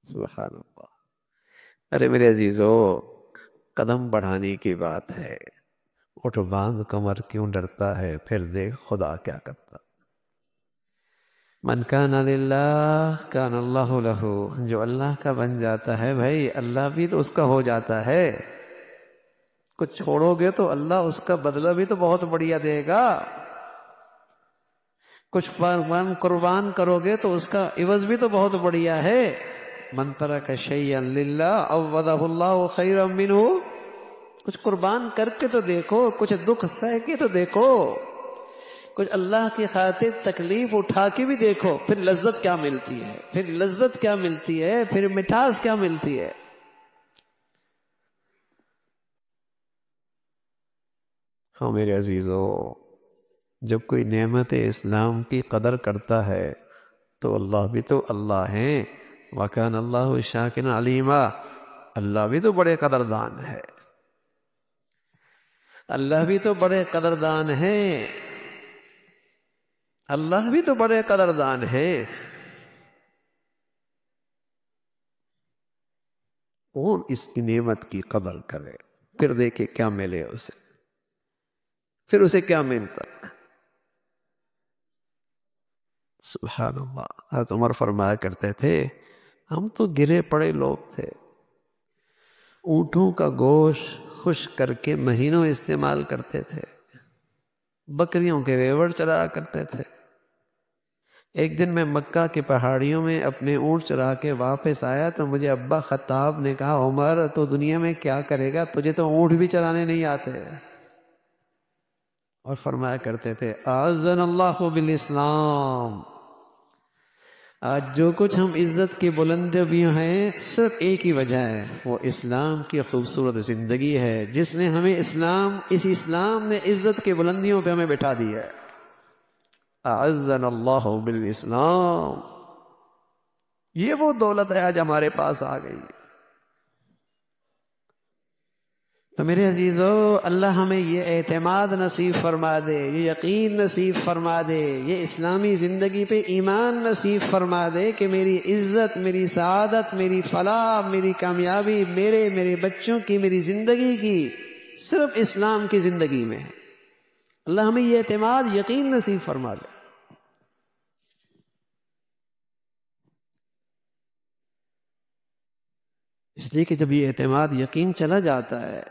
سبحان اللہ. ارے میرے عزیزو، قدم بڑھانے کی بات ہے. اٹھ باندھ کمر کیوں ڈرتا ہے، پھر دیکھ خدا کیا کرتا. من کان للہ کان اللہ لہ. جو اللہ کا بن جاتا ہے بھائی، اللہ بھی تو اس کا ہو جاتا ہے. کچھ چھوڑو گے تو اللہ اس کا بدلہ بھی تو بہت بڑھیا دے گا. کچھ قربان کرو گے تو اس کا عوض بھی تو بہت بڑھیا ہے. من ترک شیئا للہ عوضہ اللہ خیرا منہ. کچھ قربان کر کے تو دیکھو، کچھ دکھ سہ کے تو دیکھو، کچھ اللہ کی خاطر تکلیف اٹھا کے بھی دیکھو، پھر لذت کیا ملتی ہے، پھر لذت کیا ملتی ہے، پھر مٹھاس کیا ملتی ہے. ہاں میرے عزیزو، جب کوئی نعمت اسلام کی قدر کرتا ہے تو اللہ بھی تو اللہ ہیں. وَكَانَ اللَّهُ شَاكِرًا عَلِيمًا. اللہ بھی تو بڑے قدردان ہے. اللہ بھی تو بڑے قدردان ہیں. اللہ بھی تو بڑے قدردان ہیں. کون اس کی نعمت کی قدر کرے، پھر دیکھے کیا ملے اسے، پھر اسے کیا ملتا. سبحان اللہ. حضرت عمر فرمایا کرتے تھے، ہم تو گرے پڑے لوگ تھے، اونٹوں کا گوشت خشک کر کے مہینوں استعمال کرتے تھے، بکریوں کے ریوڑ چرایا کرتے تھے. ایک دن میں مکہ کی پہاڑیوں میں اپنے اونٹ چرا کے واپس آیا تو مجھے ابا خطاب نے کہا، عمر تو دنیا میں کیا کرے گا، تجھے تو اونٹ بھی چرانے نہیں آتے. اور فرمایا کرتے تھے، اعزنا اللہ بالاسلام. آج جو کچھ ہم عزت کی بلندیوں بھی ہیں، صرف ایک ہی وجہ ہے، وہ اسلام کی خوبصورت زندگی ہے، جس نے ہمیں اس اسلام نے عزت کی بلندیوں پہ ہمیں بٹھا دیا ہے. اعزنا اللہ بالاسلام. یہ وہ دولت ہے آج ہمارے پاس آ گئی. تو میرے عزیزو، اللہ ہمیں یہ اعتماد نصیب فرما دے، یہ یقین نصیب فرما دے، یہ اسلامی زندگی پہ ایمان نصیب فرما دے کہ میری عزت، میری سعادت، میری فلاح، میری کامیابی، میرے بچوں کی، میری زندگی کی صرف اسلام کی زندگی میں ہے. اللہ ہمیں یہ اعتماد، یقین نصیب فرما دے. اس لیے کہ جب یہ اعتماد، یقین چلا جاتا ہے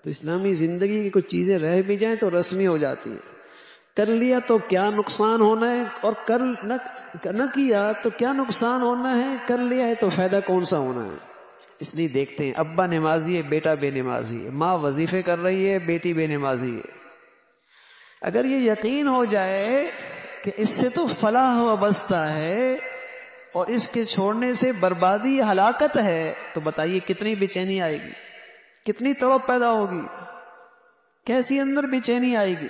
تو اسلامی زندگی کی کچھ چیزیں رہ بھی جائیں تو رسمی ہو جاتی ہیں. کر لیا تو کیا نقصان ہونا ہے، اور نہ کیا تو کیا نقصان ہونا ہے، کر لیا ہے تو فائدہ کون سا ہونا ہے. اس لیے دیکھتے ہیں، ابا نمازی ہے، بیٹا بے نمازی ہے، ماں وظیفے کر رہی ہے، بیٹی بے نمازی ہے. اگر یہ یقین ہو جائے کہ اس سے تو فلاح وابستہ ہے اور اس کے چھوڑنے سے بربادی، ہلاکت ہے، تو بتائیے کتنی بے چینی آئے گی، کتنی تڑپ پیدا ہوگی، کیسی اندر بے چینی آئے گی.